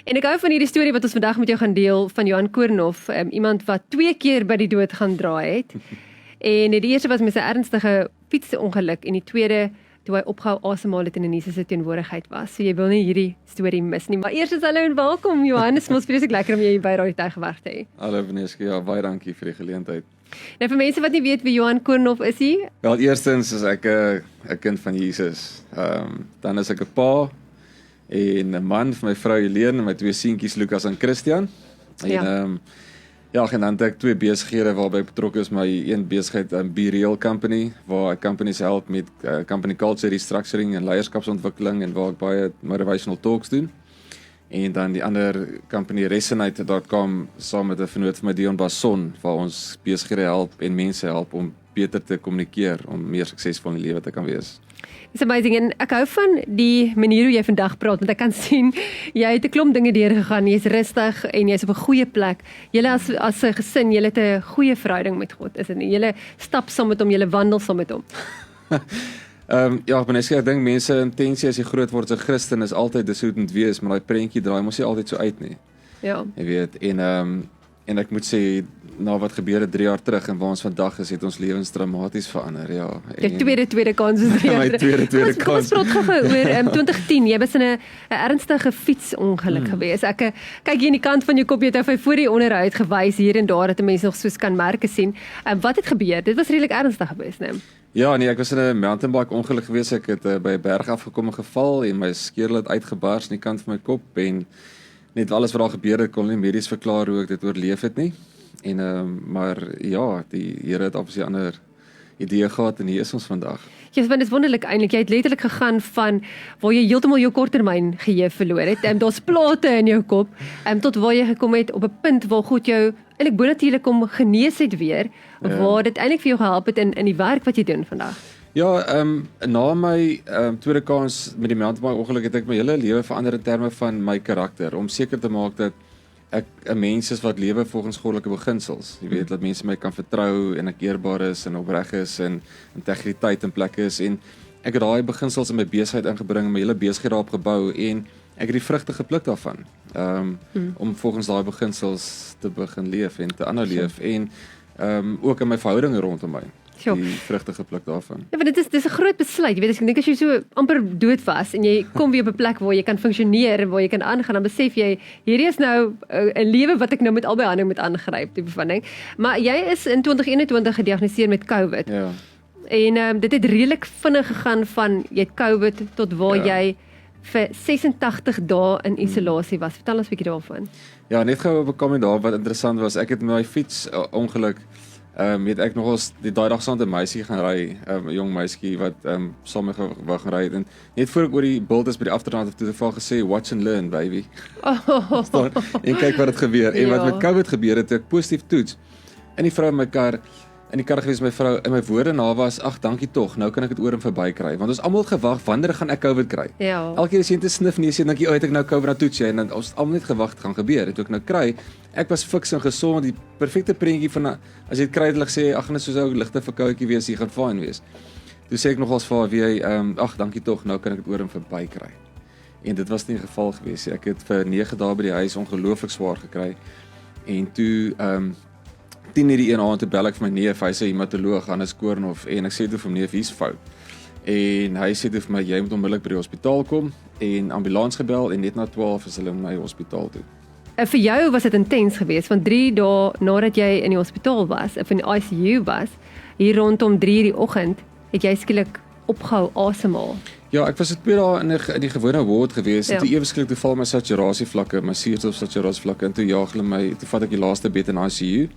En ek hou van hierdie storie wat ons vandag met jou gaan deel van Johan Koornhof, iemand wat 2 keer by die dood gaan draai het. En die eerste was met sy ernstige fietsongeluk en die tweede toe hy ophou asemhaal het in Jesus se teenwoordigheid was. So jy wil nie hierdie storie mis nie. Maar eers is hallo en welkom Johan. Dit is mos vreeslik lekker om jy hier by Radio Tygerberg gewerk te hê. Hallo Vanessa, ja, baie dankie vir die geleentheid. Nou vir mense wat nie weet wie Johan Koornhof is nie. Wel, eerstens is ek 'n kind van Jesus. Dan is ek 'n pa en 'n man vir my vrou Helene en my 2 seentjies Lukas en Christian. En Ja. en dan het ek 2 besighede waarby betrokke is. My een besigheid, Be Real Company, waar ek companies help met company culture restructuring en leierskapsontwikkeling en waar ek baie motivational talks doen. En dan die ander company Resonate.com saam met 'n vennoot van my Dion Basson waar ons besighede help en mense help om beter te kommunikeer om meer suksesvol in die lewe te kan wees. It's amazing en ek hou van die manier hoe jy vandag praat want ek kan sien jy het 'n klomp dinge deurgegaan, jy's rustig en jy's op 'n goeie plek. Julle as 'n gesin, julle het 'n goeie verhouding met God, is dit nie? Julle stap saam met hom, julle wandel saam met hom. Ja, Vanessa, ek dink mense intensie as jy groot word as 'n Christen is altyd dis hoe dit moet wees, maar daai prentjie draai mos nie altyd so uit nie. Ja. Jy weet, en ek moet sê na wat gebeur het 3 jaar terug en waar ons vandag is, het ons lewens dramaties verander, ja. Die tweede kans is 3 jaar. My tweede Kom ons kans. praat gou-gou oor 2010. Jy was in 'n ernstige fietsongeluk gewees. Ek kyk hier aan die kant van jou kop, jy het nou voor die onderhoud gewys hier en daar dat mense nog soos kan merke sien. Wat het gebeur? Dit was redelik ernstig geweest, né? Ja, nee, ek was in 'n mountainbike ongeluk gewees. Ek het by 'n berg afgekom en geval en my skedel het uitgebars aan die kant van my kop en net alles wat daar gebeur het kon nie medies verklaar hoe ek dit oorleef het nie. En maar ja, die Here het obviously 'n ander idee gehad en hier is ons vandag. Ja, want dit is wonderlik eintlik. Jy het letterlik gegaan van waar jy heeltemal jou korttermyn geheue verloor het. Daar's plate in jou kop, tot waar jy gekom het op 'n punt waar God jou eintlik bonatuurlik kom genees het weer, waar dit eintlik vir jou gehelp het in die werk wat jy doen vandag. Ja, na my tweede kans met die mountainbike ongeluk het ek my hele lewe verander in terme van my karakter, om seker te maak dat ek 'n mens is wat lewe volgens goddelike beginsels. Jy weet, dat mense my kan vertrou en ek eerbaar is en opreg is en integriteit in plek is en ek het daai beginsels in my besigheid ingebring en my hele besigheid daarop gebou en ek het die vrugte gepluk daarvan. Om volgens daai beginsels te begin leef en te ander leef en ook in my verhoudinge rondom my. Die vrugte gepluk daarvan. Ja, want dit is 'n groot besluit. Jy weet, ek dink as jy so amper dood was en jy kom weer op 'n plek waar jy kan funksioneer en waar jy kan aangaan, dan besef jy hierdie is nou 'n lewe wat ek nou met albei hande moet aangryp, tipe van ding. Maar jy is in 2021 gediagnoseer met COVID. Ja. En dit het redelik vinnig gegaan van jy het COVID tot waar jy vir 86 dae in isolasie was. Vertel ons 'n bietjie daarvan. Ja, net gou op 'n kommentaar wat interessant was. Ek het met my fiets ongeluk het ek nogals daai dag saam met 'n meisie gaan ry, 'n jong meisie wat saam met my wou gaan ry en net voor ek oor die bult is by die afdraand het toe vir gesê watch and learn baby. En kyk wat het gebeur. En wat met COVID gebeur het, ek positief toets. En die vrou in my kar gewees my vrou en my woorde na was ag dankie tog, nou kan ek dit oor en verby kry want ons almal het gewag wanneer gaan ek COVID kry. Ja. Elke keer as jy net 'n snif neus het, dink jy het ek nou COVID, dan toets jy en dan ons het almal net gewag het gaan gebeur. Dit ook nou kry. Ek was fiks en gesond, die perfekte prentjie van as jy dit kry, hulle sê ag net soos 'n ligte verkoudjie wees, jy gaan fyn wees. Toe sê ek nogals vir haar wie ag dankie tog, nou kan ek dit oor en verby kry. En dit was nie die geval gewees nie. Ek het vir 9 dae by die huis ongelooflik swaar gekry. En toe 10 hierdie een aand toe bel ek vir my neef, hy's 'n hematoloog, Hannes Koornhof en ek sê toe vir neef, hier's fout. En hy sê toe vir my jy moet onmiddellik by die hospitaal kom en ambulans gebel en net na 12 is hulle na my hospitaal toe. Vir jou was dit intens geweest want 3 dae nadat jy in die hospitaal was, of in die ICU was, hier rondom 3:00 die oggend, het jy skielik opgehou asemhaal. Ja, ek was 2 dae in die gewone ward gewees en toe ewe skielik toe val my saturasievlakke, my suurstofsaturasievlakke en toe jaag hulle my, toe vat ek die laaste bed in ICU.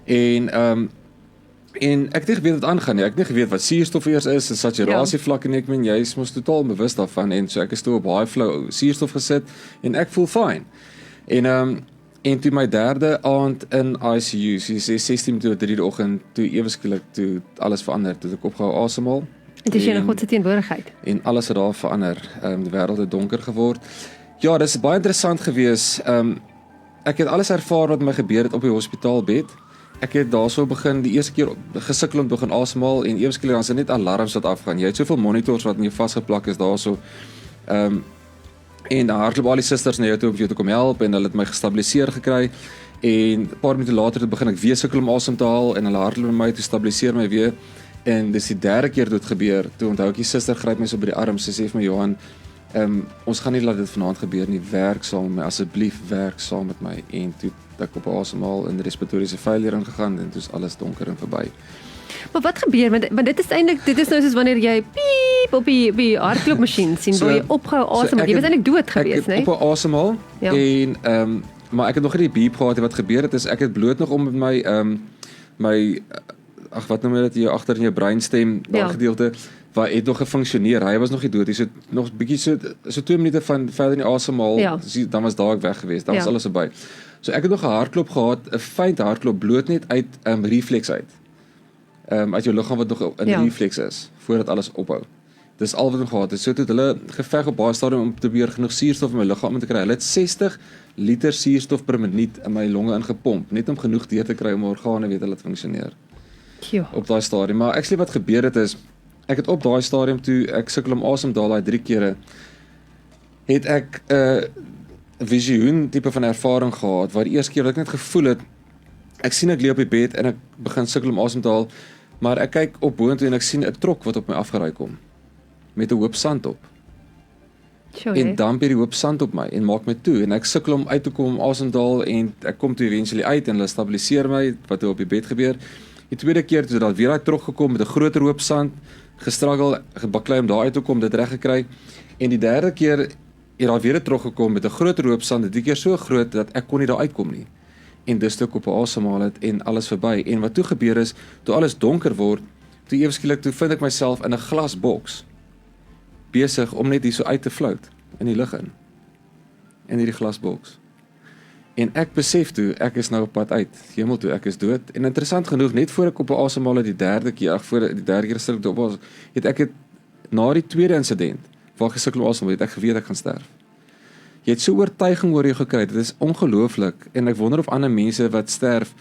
En ek het nie geweet wat aangaan nie. Ek het nie geweet wat suurstof eers is, saturasievlakke nie. Ek meen jy is mos totaal bewus daarvan en so ek is toe op baie flou suurstof gesit en ek voel fyn. En toe my 3de aand in ICU, so jy sê 16 tot 3 die oggend, toe ewe skielik toe alles verander, toe ek opgehou asemhaal. En dis jy in God se teenwoordigheid. En alles het daar verander. Die wêreld het donker geword. Ja, dis baie interessant gewees. Ek het alles ervaar wat my gebeur het op die hospitaalbed. Ek het daarso begin die eerste keer gesukkelend begin asemhaal en ewe skielik dan is dit net alarms wat afgaan. Jy het soveel monitors wat in jou vasgeplak is daarso. En dan hardloop al die susters na jou toe om jou te kom help en hulle het my gestabiliseer gekry. En 'n paar minute later het begin ek weer sukkel om asem te haal en hulle hardloop met my toe stabiliseer my weer. En dis die derde keer dit gebeur. Toe onthou ek die suster gryp my so by die arm, sy sê vir my Johan, ons gaan nie laat dit vanaand gebeur nie. Werk saam met my, asseblief werk saam met my. En toe het ek op asemhaal in respiratoriese failure ingegaan en toe is alles donker en verby. Maar wat gebeur? Want dit is eintlik, dit is nou soos wanneer jy piep op die hardloopmasjien sien, waar jy ophou asem, jy was eintlik dood gewees, né? Ek het ophou asemhaal Ja. en maar ek het nog nie die beep gehad het wat gebeur het is ek het bloot nog om met my wat noem jy dit hier agter in jou breinstem daai Ja. gedeelte waar het nog gefunksioneer. Hy was nog nie dood. Hy het nog bietjie so 2 minute van verder in die asemhaal, Ja. dan was daar ek weg geweest. Dan was Ja. alles verby. So ek het nog 'n hartklop gehad, 'n fyn hartklop bloot net uit reflex uit. Uit jou liggaam wat nog in Ja. reflex is voordat alles ophou. Dis al wat ek gehad het. So het hulle geveg op baie stadium om te probeer genoeg suurstof in my liggaam in te kry. Hulle het 60 liter suurstof per minuut in my longe ingepomp, net om genoeg deur te kry om my organe weer te laat funksioneer Ja. op daai stadium. Maar actually wat gebeur het ek het op daai stadium toe ek sukkel om asem te haal daai 3 kere het ek 'n visioen tipe van ervaring gehad waar die eerste keer wat ek net gevoel het ek sien ek lê op die bed en ek begin sukkel om asem te haal, maar ek kyk op boontoe en ek sien 'n trok wat op my afgery kom met 'n hoop sand op. En dan by die hoop sand op my en maak my toe en ek sukkel om uit te kom om asem te haal en ek kom toe eventually uit en hulle stabiliseer my wat op die bed gebeur. Die tweede keer toe daar weer daai trok gekom met 'n groter hoop sand, gestruggle, gebaklei om daar uit te kom, dit reg gekry. En die derde keer het daar weer 'n trok gekom met 'n groter hoop sand, die keer so groot dat ek kon nie daar uitkom nie. En dis toe ek op asemhaal het en alles verby. En wat toe gebeur is, toe alles donker word, toe ewe skielik toe vind ek myself in 'n glasboks besig om net hier so uit te float in die lug in hierdie glasboks. En ek besef toe, ek is nou op pad uit, hemel toe, ek is dood. En interessant genoeg, net voor ek op asemhaal het die derde keer stil op was, het ek na die tweede insident, waar ek gesukkel om asemhaal, het ek geweet ek gaan sterf. Jy het so oortuiging oor jou gekry, dit is ongelooflik, en ek wonder of ander mense wat sterf,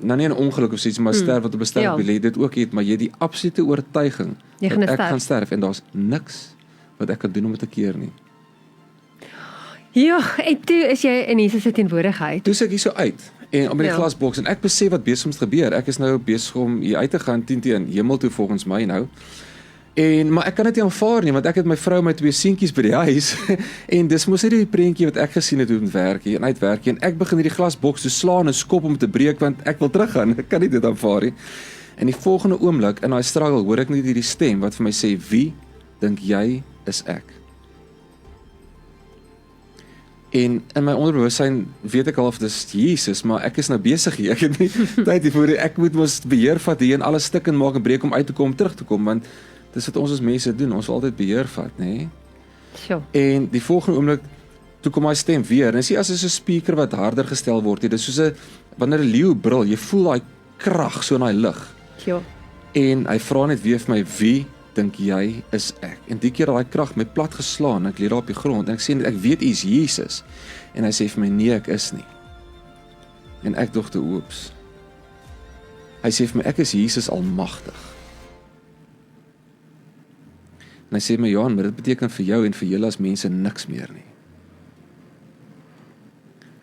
nou nie 'n ongeluk of so iets, maar sterf wat op 'n sterfbed lê, dit ook het, maar jy het die absolute oortuiging, dat ek gaan sterf, en daar's niks wat ek kan doen om dit te keer nie. Ja, en toe is jy in Jesus se teenwoordigheid. Toe is ek hier so uit en op die Ja. glasboks en ek besef wat besig moet gebeur. Ek is nou besig om hier uit te gaan 10 hemel toe volgens my nou. Maar ek kan dit nie aanvaar nie want ek het my vrou en my 2 seentjies by die huis en dis mos nie die prentjie wat ek gesien het hoe dit werk en uitwerk en ek begin hierdie glasboks te slaan en skop om te breek want ek wil teruggaan. Ek kan nie dit aanvaar nie. En die volgende oomblik in daai struggle hoor ek net hierdie stem wat vir my sê: "Wie dink jy is ek?" En in my onderbewussyn weet ek al of dis Jesus, maar ek is nou besig hier. Ek het nie tyd hiervoor. Ek moet mos beheer vat hier en alles stik en maak en breek om uit te kom, terug te kom, want dis wat ons as mense doen. Ons wil altyd beheer vat, nê? Nee? Sjoe. En die volgende oomblik toe kom my stem weer. En dis nie as 'n speaker wat harder gestel word nie. Dis soos wanneer 'n leeu brul, jy voel daai krag so in daai lug. Sjoe. En hy vra net weer vir my: "Wie dink jy is ek?" En die keer daai krag my plat geslaan, ek lê daar op die grond en ek sê net ek weet U is Jesus. En hy sê vir my: "Nee, ek is nie." En ek dink toe oeps. Hy sê vir my: "Ek is Jesus almagtig." En hy sê my: "Johan, maar dit beteken vir jou en vir julle as mense niks meer nie."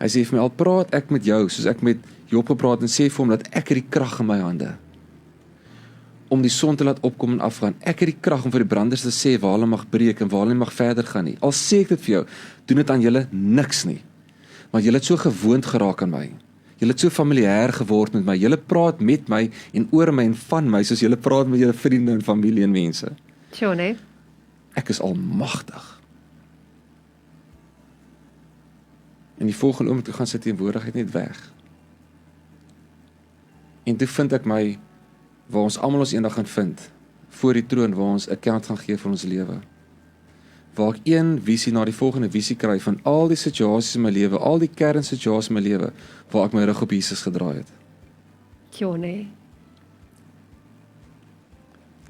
Hy sê vir my: "Al praat ek met jou soos ek met Job gepraat en sê vir hom dat ek het die krag in my hande om die son te laat opkom en afgaan. Ek het die krag om vir die branders te sê waar hulle mag breek en waar hulle nie mag verder gaan nie. Al sê ek dit vir jou, doen dit aan julle niks nie. Want julle het so gewoond geraak aan my. Julle het so familier geword met my. Julle praat met my en oor my en van my soos julle praat met julle vriende en familie en mense. Sjoe, nee. Ek is almagtig." En die volgende oomblik toe gaan sy teenwoordigheid net weg. En toe vind ek my waar ons almal ons eendag gaan vind, voor die troon waar ons account gaan gee vir ons lewe. Waar ek een visie na die volgende visie kry van al die situasies in my lewe, al die kernsituasies in my lewe, waar ek my rug op Jesus gedraai het. Sjoe, nee.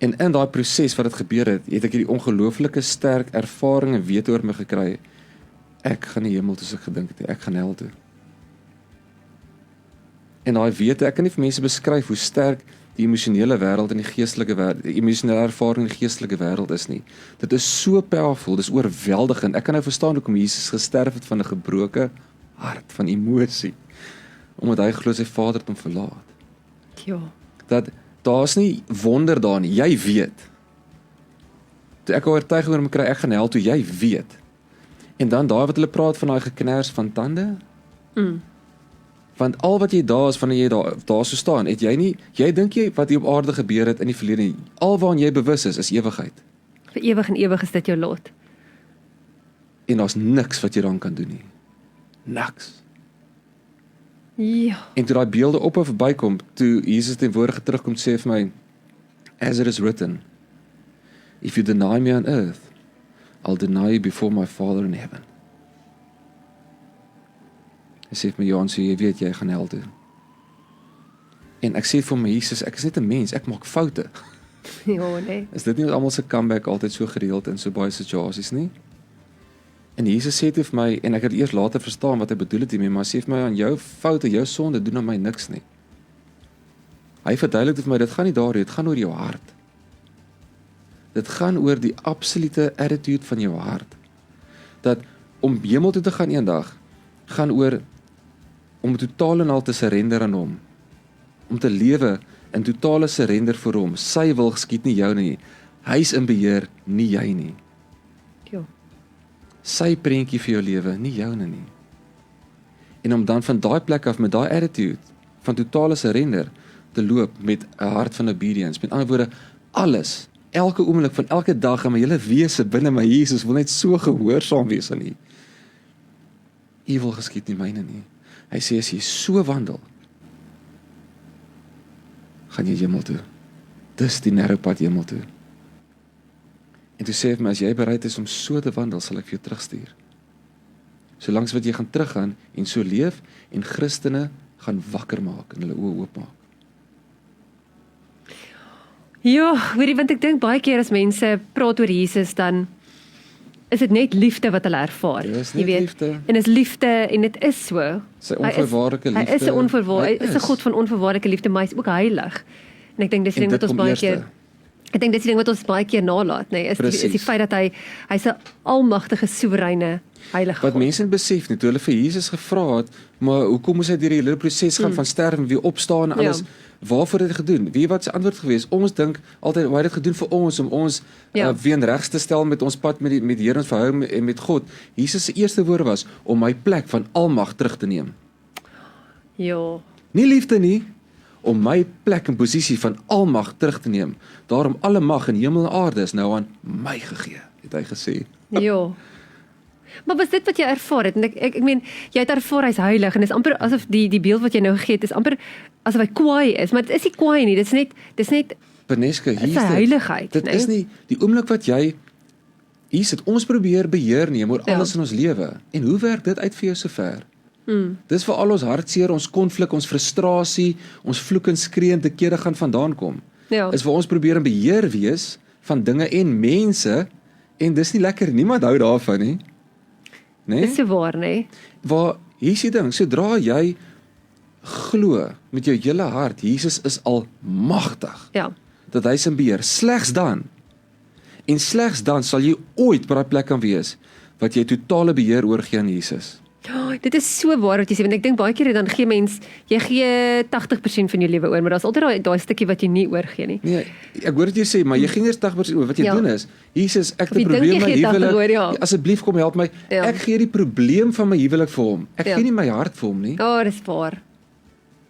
En in daai proses wat dit gebeur het ek hierdie ongelooflike sterk ervaring en wete oor my gekry. Ek gaan nie hemel toe soos ek gedink het nie, ek gaan hel toe. En daai wete, ek kan nie vir mense beskryf hoe sterk die emosionele wêreld en die geestelike wêreld, die emosionele ervaring in die geestelike wêreld is nie. Dit is so powerful, dis oorweldigend. Ek kan nou verstaan hoekom Jesus gesterf het van 'n gebroke hart, van emosie, omdat hy glo sy Vader het hom verlaat. Ja. Dat daar's nie wonder daar nie, jy weet. Toe ek oortuig oor my kry, ek gaan hel toe jy weet. En dan daai wat hulle praat van daai geknars van tande, want al wat jy daar is, wanneer jy daar so staan, het jy dink jy wat hier op aarde gebeur het in die verlede nie, al waaraan jy bewus is ewigheid. Vir ewig en ewig is dit jou lot. En daar's niks wat jy dan kan doen nie. Niks. Ja. En toe daai beelde op en verbykom, toe Jesus ten woorde terugkom, sê vir my, as it is written, if you deny me on earth, I'll deny you before my Father in heaven. Hy sê vir my, Johan, so jy weet jy gaan hel toe. En ek sê vir my, Jesus, ek is net 'n mens, ek maak foute. Ja, nee. Is dit nie wat almal se comeback altyd so gereeld in so baie situasies nie? En Jesus sê toe vir my, en ek het eers later verstaan wat hy bedoel het hiermee, maar hy sê vir my, aan jou foute, jou sonde doen aan my niks nie. Hy verduidelik vir my, dit gaan nie daaroor, dit gaan oor jou hart. Dit gaan oor die absolute attitude van jou hart. Dat om hemel toe te gaan eendag, gaan oor om totaal en al te surrender aan hom. Om te lewe in totale surrender vir hom. Sy wil geskied nie jou nie. Hy's in beheer, nie jy nie. Ja. Sy prentjie vir jou lewe, nie joune nie. En om dan van daai plek af met daai attitude van totale surrender te loop met 'n hart van obedience. Met ander woorde, alles, elke oomblik van elke dag in my hele wese binne my Jesus wil net so gehoorsaam wees aan U. U wil geskied nie myne nie. Hy sê as jy so wandel, gaan jy hemel toe. Dis die narrow pad hemel toe. En toe sê hy vir my, as jy bereid is om so te wandel, sal ek vir jou terugstuur. Solangs wat jy gaan teruggaan en so leef en Christene gaan wakker maak en hulle oë oopmaak. Ja, weet jy, want ek dink baie keer as mense praat oor Jesus, dan is dit net liefde wat hulle ervaar. Ja, is jy net weet. liefde. En is liefde, en dit is so. Sy onvoorwaardelike liefde. Hy is 'n Hy is 'n God van onvoorwaardelike liefde, maar hy is ook heilig. En ek dink dis die En ding wat dit ons kom baie eerste. keer is die ding wat ons baie keer nalat, nê, is die feit dat hy's 'n almagtige, soewereine, heilige Wat God. mense nie besef nie, toe hulle vir Jesus gevra het, maar hoekom moes hy deur die hele proses gaan van sterf en weer opstaan en alles? Ja. Waarvoor het hy gedoen? Weet jy wat sy antwoord gewees? Ons dink altyd hy het dit gedoen vir ons om ons weer in regs te stel met ons pad met die Here en verhouding en met God. Jesus se eerste woorde was om my plek van almag terug te neem. Ja. Nie liefde nie, om my plek en posisie van almag terug te neem. Daarom alle mag in hemel en aarde is nou aan my gegee, het hy gesê. Ja. Maar was dit wat jy ervaar het? En ek meen, jy het ervaar hy's heilig en dis amper asof die beeld wat jy nou gegee het is amper asof hy kwaai is, maar dit is nie kwaai nie, dis net Beneske, hier is 'n heiligheid. Dit is nie die oomblik wat jy hier sit, ons probeer beheer neem oor alles in ons lewe. En hoe werk dit uit vir jou sover? Dis vir al ons hartseer, ons konflik, ons frustrasie, ons vloek en skree en te kere gaan vandaan kom. Ja. Is vir ons probeer in beheer wees van dinge en mense, en dis nie lekker, niemand hou daarvan nie. Nee? Dis so waar, nê? Waar, hier is die ding, sodra jy glo met jou hele hart, Jesus is almagtig, Ja. dat hy in beheer, slegs dan sal jy ooit by daai plek kan wees, wat jy totale beheer oorgee aan Jesus. Oh, dit is so waar wat jy sê, want ek dink baie keer dan gee mens, jy gee 80% van jou lewe oor, maar daar's altyd daai stukkie wat jy nie oorgee nie. Nee, ek hoor dit jy sê, maar jy gee nie eers 80% oor, wat jy doen is, Jesus, ek het 'n jy dink probleem jy met my gee 80 oor, ja. huwelik, asseblief kom help my, Ja. ek gee die probleem van my huwelik vir hom, ek gee nie my hart vir hom nie. Dis waar.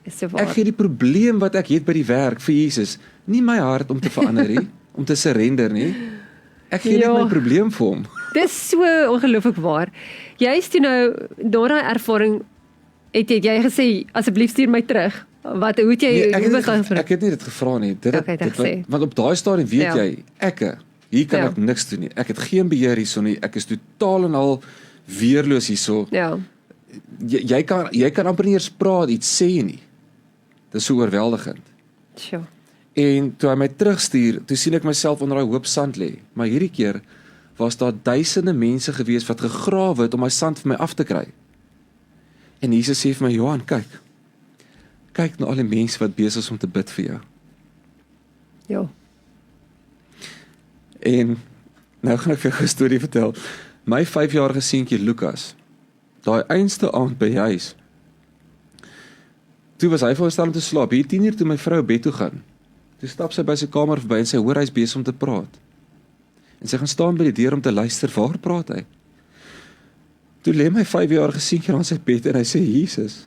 Is so waar. Ek gee die probleem wat ek het by die werk vir Jesus, nie my hart om te verander nie, om te surrender nie. Ek gee net my probleem vir hom. Dis so ongelooflik waar. Jy's toe nou, na daai ervaring, het jy gesê, asseblief stuur my terug. Hoe het jy, Nee, hoe was daai gesprek? ek het nie dit gevra nie. Gesê. Want op daai stadium weet Ja. jy, hier kan ek niks doen nie. Ek het geen beheer hierso nie. Ek is totaal en al weerloos hierso. Ja. Jy kan amper nie eers praat, iets sê nie. Dis so oorweldigend. Sjoe. En toe hy my terugstuur, toe sien ek myself onder daai hoop sand lê. Maar hierdie keer was daar duisende mense gewees wat gegrawe het om my sand vir my af te kry. En Jesus sê vir my, Johan, kyk na al die mense wat besig is om te bid vir jou. Ja. En nou gaan ek vir jou 'n storie vertel. My 5-jarige seentjie Lukas, daai einste aand by die huis. Toe was hy veronderstel om te slaap. Hier 10:00 toe my vrou bed toe gaan. Toe stap sy by sy kamer verby en sy hoor hy's besig om te praat. En sy gaan staan by die deur om te luister, waar praat hy? Toe lê my 5-jarige seentjie aan sy bed en hy sê, Jesus,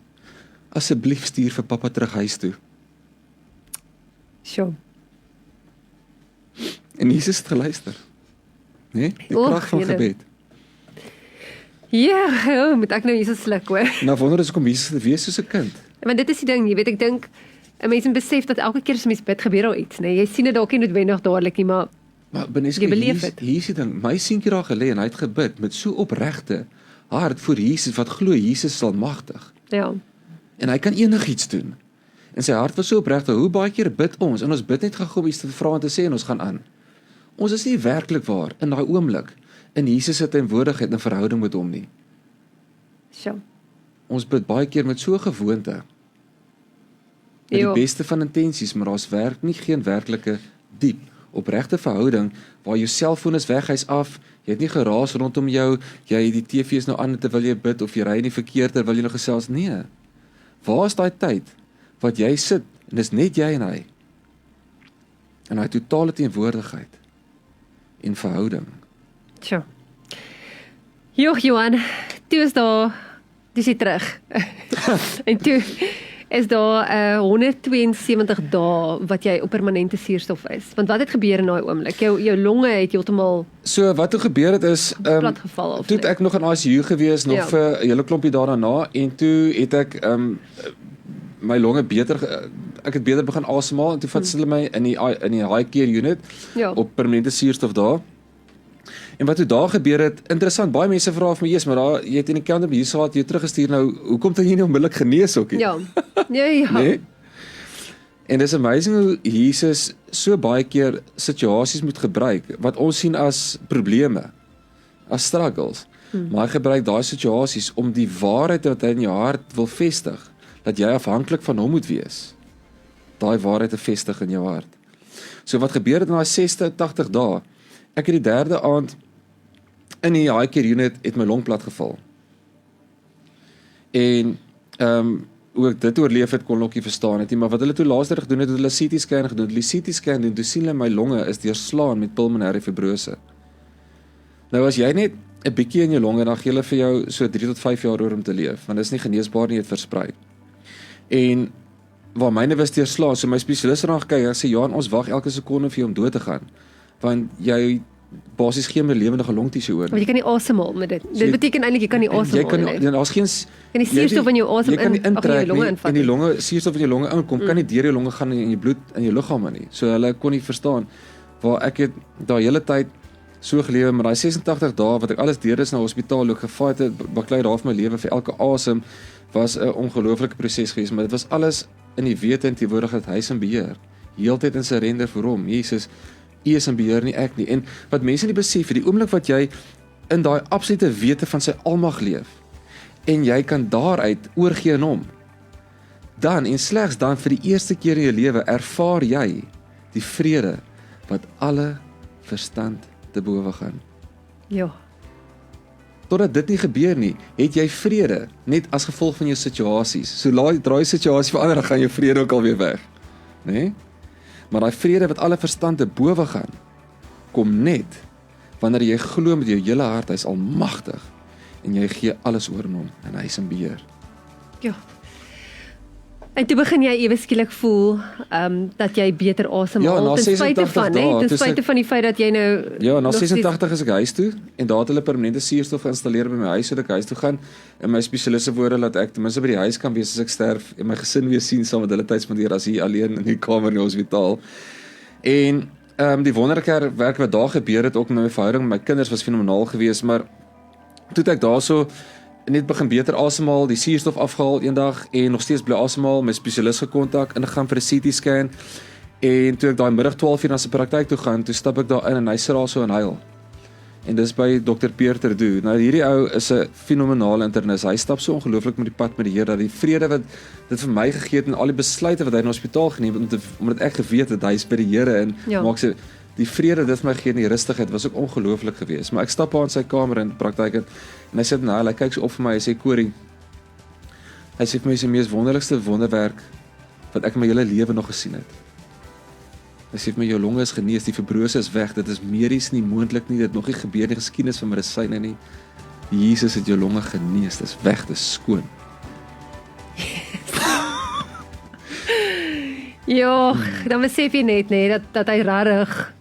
asseblief stuur vir pappa terug huis toe. Sjoe. En Jesus het geluister. Nee, die Och, krag van julle. gebed. Ja, moet ek nou hier so sluk hoor. Nou wonder is kom Jesus te wees soos 'n kind. Want dit is die ding, jy weet, ek dink 'n mens moet besef dat elke keer as mens bid gebeur al iets, nee. Jy sien dit dalk nie noodwendig dadelik nie, maar Maar Beneske, Jy beleef dit. hier is die ding, my seentjie daar gelê en hy het gebid met so opregte hart voor Jesus wat glo Jesus sal magtig. ja. En hy kan enigiets doen. En sy hart was so opregte, hoe baie keer bid ons en ons bid net gou om iets te vra en te sê en ons gaan aan. Ons is nie werklik waar in daai oomblik in Jesus se teenwoordigheid en verhouding met hom nie. Sjoe. Ons bid baie keer met so 'n gewoonte. Met Ja. die beste van intensies, maar daar's geen werklike diep opregte verhouding waar jou selfoon is weg, hy's af, jy het nie geraas rondom jou, jy die TV is nou aan terwyl jy bid of jy ry in die verkeer terwyl jy nog gesels. Nee. Waar is daai tyd wat jy sit en dis net jy en hy? En hy totale teenwoordigheid en verhouding. Sjoe. Johan, toe is daar, dis hy terug. En toe is daar 172 dae wat jy op permanente suurstof is. Want wat het gebeur in daai oomblik? Jou longe het heeltemal So wat toe gebeur het is plat geval of toe het ek nog in ICU gewees nog Ja. vir 'n hele klompie dae daarna en toe het ek my longe ek het beter begin asemhaal en toe vat hulle my in die high care unit Ja. op permanente suurstof daar. En wat toe daar gebeur het, interessant, baie mense vra vir my, "Jesus, maar daar jy het in die kant op hier gehad, jy teruggestuur nou, hoekom het jy nie onmiddellik genees ook nie?" Ja. Ja. Nee? En dis amazing hoe Jesus so baie keer situasies moet gebruik wat ons sien as probleme, as struggles. Maar hy gebruik daai situasies om die waarheid wat hy in jou hart wil vestig, dat jy afhanklik van hom moet wees. Daai waarheid te vestig in jou hart. So wat gebeur het in daai 86 dae? Ek het die 3de aand in die high care unit het my long plat geval. En hoe ek dit oorleef het kon ek nie verstaan het nie, maar wat hulle toe laasder gedoen het, het hulle CT scan gedoen. Hulle CT scan doen, toe sien hulle my longe is deurslaan met pulmonêre fibrose. Nou as jy net 'n bietjie in jou longe, dan gee hulle vir jou so 3 tot 5 jaar oor om te leef, want dit is nie geneesbaar nie, dit versprei. En waar myne was deurslaan, so my spesialis het na gekyk en sê, "Johan, ons wag elke sekonde vir jou om dood te gaan, want jy basies geen meer lewendige longtissue oor Want jy kan nie asemhaal met dit. So Dit beteken eintlik jy kan nie jy asemhaal kan nie. daar's geen Kan die suurstof in jou asem jy kan nie in ag, in jou intrek longe nie, invat en die nie. longe suurstof in jou longe inkom, kan nie deur jou longe gaan in jou bloed in jou liggame nie. So hulle kon nie verstaan waar ek het daai hele tyd so gelewe met daai 86 dae wat ek alles deur is na hospitaal ook gefight het, baklei daar vir my lewe vir elke asem was 'n ongelooflike proses geweest, maar dit was alles in die wete en teenwoordigheid hy is in beheer. Heeltyd in surrender vir hom. Jesus, U is in beheer nie ek nie. En wat mense nie besef, die oomblik wat jy in daai absolute wete van sy almag leef en jy kan daaruit oorgee aan hom, dan en slegs dan vir die eerste keer in jou lewe ervaar jy die vrede wat alle verstand te bowe gaan. Ja. Totdat dit nie gebeur nie, het jy vrede net as gevolg van jou situasies. So draai situasie verander, dan gaan jou vrede ook alweer weg. Nee? Maar daai vrede wat alle verstand te bowe gaan, kom net wanneer jy glo met jou hele hart hy's almagtig en jy gee alles oor aan hom en hy's in beheer. Ja. En toe begin jy ewe skielik voel dat jy beter asemhaal Ja, na ten spyte 86 van, dae, ten toe spyte van die feit dat jy nou Ja, na nog steeds- 86 is ek huis toe en daar het hulle permanente suurstof geïnstalleer by my huis sodat ek huis toe gaan en my spesialiste woorde dat ek ten minste by die huis kan wees as ek sterf en my gesin weer sien saam met hulle tyd spandeer as hier alleen in die kamer in die hospitaal. En die wonderlike werk wat daar gebeur het ook met my verhouding met my kinders was fenomenaal geweest, maar toe het ek daarso net begin beter asemhaal, die suurstof afgehaal eendag en nog steeds bly asemhaal, my spesialis gekontak, ingegaan vir 'n CT scan en toe ek daai middag 12 uur na sy praktyk toe gaan, toe stap ek daar in en hy sit daar so en huil. En dis by Dr. Peter Doo. Nou hierdie ou is 'n fenominale internis. Hy stap so ongelooflik met die pad met die Here dat die vrede wat dit vir my gegee het en al die besluite wat hy in die hospitaal geneem het omdat ek geweet het hy is by die Here en maak sy die vrede dit vir my gee en die rustigheid was ook ongelooflik geweest. Maar ek stap aan sy kamer in praktyk en hy sê nou, hy kyk so op vir my, hy sê Corrie, hy sê vir my is die mees wonderlikste wonderwerk wat ek in my hele lewe nog gesien het. Hy sê vir my jou longe is genees, die fibrose is weg, dit is medies nie moontlik nie, dit het nog nie gebeur in die geskiedenis van medisyne nie. Jesus het jou longe genees, dit is weg, dit is skoon. Ja, dan besef jy net dat hy regtig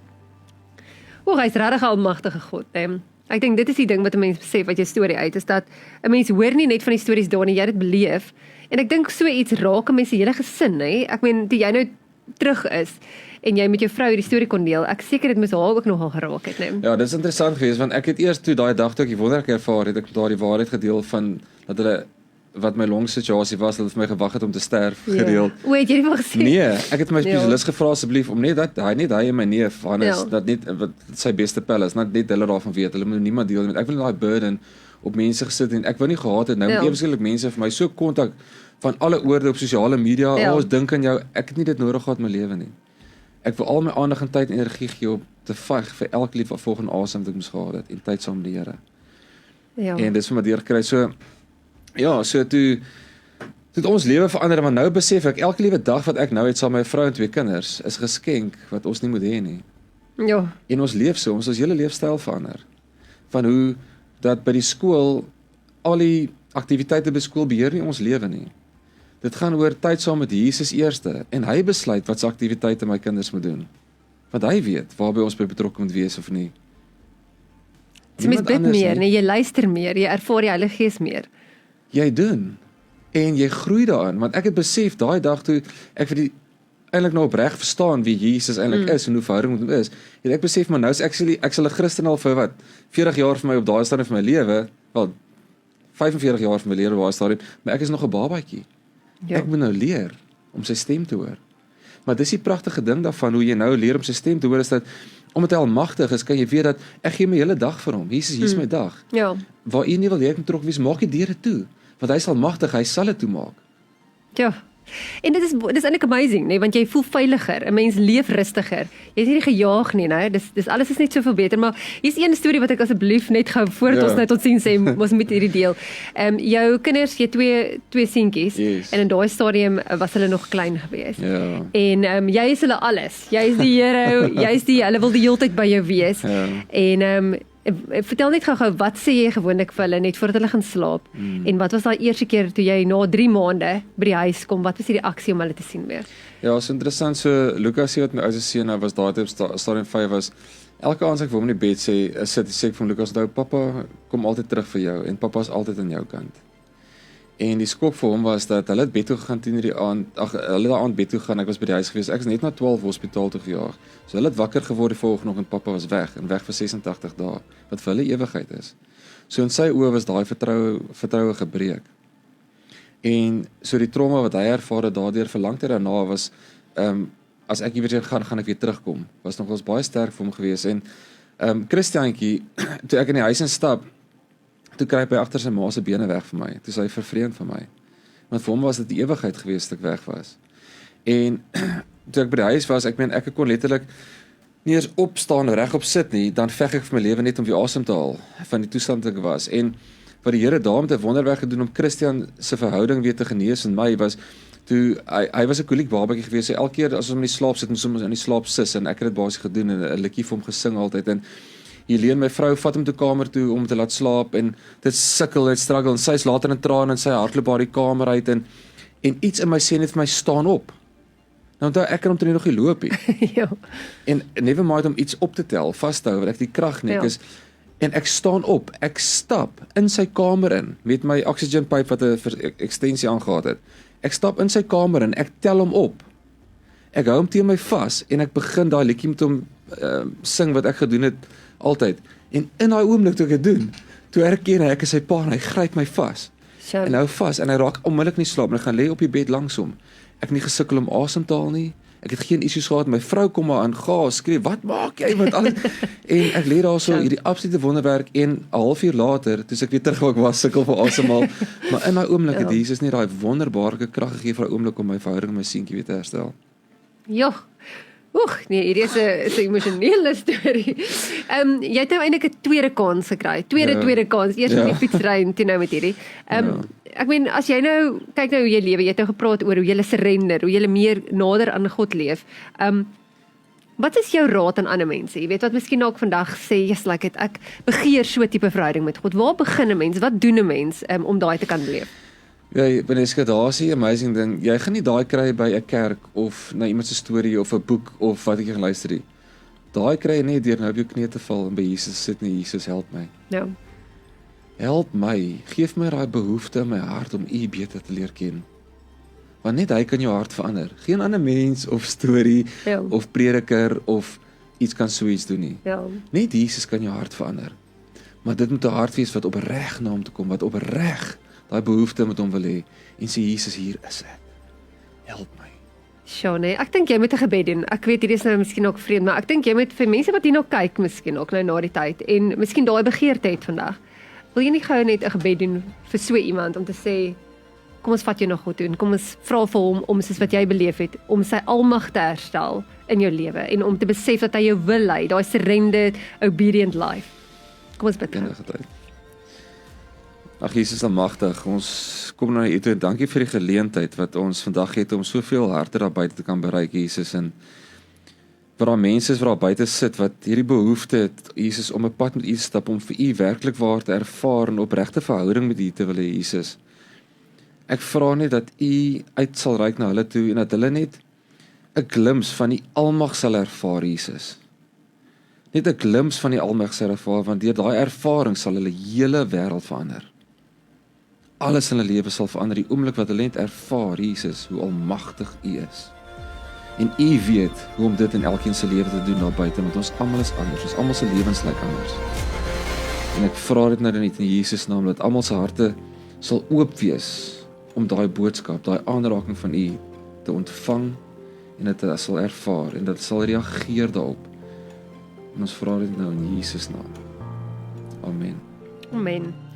hy's regtig 'n almagtige God, hè. Ek dink dit is die ding wat 'n mens besef uit jou storie uit, is dat 'n mens hoor nie net van die stories daar nie, jy het dit beleef. En ek dink so iets raak 'n mens se hele gesin, hè. Ek meen, toe jy nou terug is en jy met jou vrou die storie kon deel, ek seker dit moes haar ook nogal geraak het, né? Ja, dit is interessant geweest want ek het eers toe daai dag toe ek die wonderwerk ervaar het, ek daar die waarheid gedeel van dat hulle wat my longsituasie was, dat hulle vir my gewag het om te sterf gedeel. O, het jy dit wel gesê? Nee, ek het my spesialis gevra asseblief om net dat hy en my neef Hannes dat net wat sy beste pel is, net hulle daarvan weet. Hulle moet niemand deel met. Ek wil daai burden op mense gesit en ek wou nie gehad het nou eweslik mense vir my so kontak van alle oorde op sosiale media, ons dink aan jou, ek het nie dit nodig gehad in my lewe nie. Ek wil al my aandag en tyd en energie gee op te veg vir elke lief wat volgende asem wat ek moes gehad het en tyd saam met die Here. Ja. En dis vir my deurgekry so ja, so toe ons lewe verander, want nou besef ek elke liewe dag wat ek nou het saam met my vrou en 2 kinders is 'n geskenk wat ons nie moet hê nie. Ja. En ons leef so, ons hele leefstyl verander. Van hoe dat by die skool al die aktiwiteite by skool beheer nie ons lewe nie. Dit gaan oor tyd saam met Jesus eerste en hy besluit wat se aktiwiteite my kinders moet doen. Want hy weet waarby ons by betrokke moet wees of nie. Jy moet bid meer, nee, jy luister meer, jy ervaar die Heilige Gees meer. Jy doen en jy groei daarin, want ek het besef daai dag toe ek vir die eintlik nou opreg verstaan wie Jesus eintlik is en hoe verhouding met hom is, het ek besef maar nou is ek sal 'n Christen al vir wat 40 jaar vir my op daai stadium van my lewe, wel 45 jaar van my lewe op daai stadium, maar ek is nog 'n babatjie. Ja. Ek moet nou leer om sy stem te hoor. Maar dis die pragtige ding daarvan hoe jy nou leer om sy stem te hoor is dat omdat hy almagtig is, kan jy weet dat ek gee my hele dag vir hom. Jesus, hier is my dag. Ja. Waar u nie wil hê ek moet trok wees, maak die deure toe. Want hy is almagtig, hy sal dit toemaak. Ja. En dit is eintlik amazing, nee, want jy voel veiliger, 'n mens leef rustiger. Jy is nie gejaag nie, né? Dis alles is net soveel beter, maar hier's een storie wat ek asseblief net gou voordat ons nou tot sien sê, ons moet hierdie deel. Jou kinders, jy twee seentjies en in daai stadium was hulle nog klein gewees. Ja. En jy is hulle alles. Jy is die Here, hulle wil die hele tyd by jou wees. Ja. En vertel net gou wat sê jy gewoonlik vir hulle net voordat hulle gaan slaap? En wat was daai eerste keer toe jy na 3 maande by die huis kom? Wat was die reaksie om hulle te sien weer? Ja, is interessant. So Lukas sê wat my oudste seun was daai op stadium 5 was. Elke aand as ek vir hom in die bed sê ek vir Lukas, "Onthou, pappa kom altyd terug vir jou en pappa is altyd aan jou kant." En die skok vir hom was dat hulle het bed toe gegaan 10:00 die aand. Hulle daai aand bed toe gaan. Ek was by die huis gewees. Ek is net na 12 hospitaal toe gejaag. So hulle het wakker geword die volgende oggend en pappa was weg en weg vir 86 dae, wat vir hulle ewigheid is. So in sy oë was daai vertroue gebreek. En so die trauma wat hy ervaar het daardeur verlang tyd daarna was as ek iewers gaan ek weer terugkom. Was nogals baie sterk vir hom gewees en Christiaantjie toe ek in die huis instap toe kruip hy agter sy ma se bene weg vir my. Toe sy vervreemd vir my. Want vir hom was dit die ewigheid gewees dat ek weg was. En toe ek by die huis was, ek kon letterlik nie eens opstaan regop sit nie, dan veg ek vir my lewe net om weer asem te haal van die toestand wat ek was. En wat die Here daar met 'n wonderwerk gedoen om Christian se verhouding weer te genees in my was toe hy was 'n koliek babatjie gewees. Hy elke keer as ons in die slaap sit, moes ons in die slaap sis en ek het dit basies gedoen en 'n liedjie vir hom gesing altyd en Helene, my vrou, vat hom toe kamer toe om te laat slaap en dit sukkel, dit struggle en sy is later in trane en sy hardloop by die kamer uit en iets in my sê net vir my staan op. Nou onthou ek kan omtrent nog nie loop nie. Ja. En never mind om iets op te tel, vashou wat ek die krag nek is en ek staan op, ek stap in sy kamer in met my oxygenpyp wat 'n ekstensie aangehad het. Ek stap in sy kamer in, ek tel hom op. Ek hou hom teen my vas en ek begin daai liedjie met hom sing wat ek gedoen het altyd. En in daai oomblik toe ek dit doen, toe herken ek is sy pa en hy gryp my vas. En hou vas en hy raak onmiddellik nie slaap en hy gaan lê op die bed langs hom. Ek het nie gesukkel om asem te haal nie. Ek het geen issues gehad, my vrou kom maar aan, gaas, skree, wat maak jy, wat alles, en ek lê daar so, hierdie absolute wonderwerk, en 'n halfuur later, toe ek weer terug waar ek was, sukkel vir asemhaal, maar in daai oomblik het Jesus net daai wonderbaarlike krag gegee vir daai oomblik om my verhouding met my seentjie weer te herstel. Joh. Oeg, nee, hierdie is 'n emosionele storie. Jy het nou eintlik 'n tweede kans gekry. Tweede kans. Eers met die fietsry en toe nou met hierdie. Ek meen, as jy nou kyk nou hoe jy lewe, jy het nou gepraat oor hoe jy surrender, hoe jy meer nader aan God leef. Wat is jou raad aan ander mense? Jy weet wat miskien ook vandag sê, yes, like ek begeer so 'n tipe verhouding met God. Waar begin 'n mens? Wat doen 'n mens om daai te kan beleef? Ja, Beneska, daar is 'n amazing ding. Jy gaan nie daai kry by 'n kerk of na iemand se storie of 'n boek of wat ek gaan luister nie. Daai kry jy net deur nou op jou knie te val en by Jesus sit nie, Jesus help my. Ja. Help my, geef my daai behoefte in my hart om U beter te leer ken. Want net hy kan jou hart verander. Geen ander mens of storie of prediker of iets kan so iets doen nie. Ja. Net Jesus kan jou hart verander. Maar dit moet 'n hart wees wat opreg na hom toe kom, wat opreg daai behoefte met hom wil hê en sê Jesus, hier is ek. Help my. Sjoe, nee, ek dink jy moet 'n gebed doen. Ek weet hierdie is nou miskien ook vreemd, maar ek dink jy moet vir mense wat hier nou kyk miskien ook nou na die tyd en miskien daai begeerte het vandag. Wil jy nie gou net 'n gebed doen vir so iemand om te sê kom ons vat jou na God toe en kom ons vra vir hom om soos wat jy beleef het, om sy almag te herstel in jou lewe en om te besef dat hy jou wil lei, daai surrendered, obedient life. Kom ons bid. Ag Jesus almagtig, ons kom nou hier toe. Dankie vir die geleentheid wat ons vandag het om soveel harte daar buite te kan bereik, Jesus, en waar daar mense is wat daar buite sit wat hierdie behoefte het, Jesus, om 'n pad met U te stap, om vir U werklik waar te ervaar en opregte verhouding met U te wil hê, Jesus. Ek vra net dat U uit sal reik na hulle toe en dat hulle net 'n glimps van die almag sal ervaar, Jesus. Net 'n glimps van die almag sal ervaar, want deur daai ervaring sal hulle hele wêreld verander. Alles in hulle lewe sal verander die oomblik wat hulle net ervaar, Jesus, hoe almagtig U is. En U weet hoe om dit in elkeen se lewe te doen daar buite, want ons almal is anders, ons almal se lewens lyk anders. En ek vra dit nou net in Jesus naam dat almal se harte sal oop wees om daai boodskap, daai aanraking van U te ontvang en dit sal ervaar en dit sal reageer daarop. En ons vra dit nou in Jesus naam. Amen. Amen.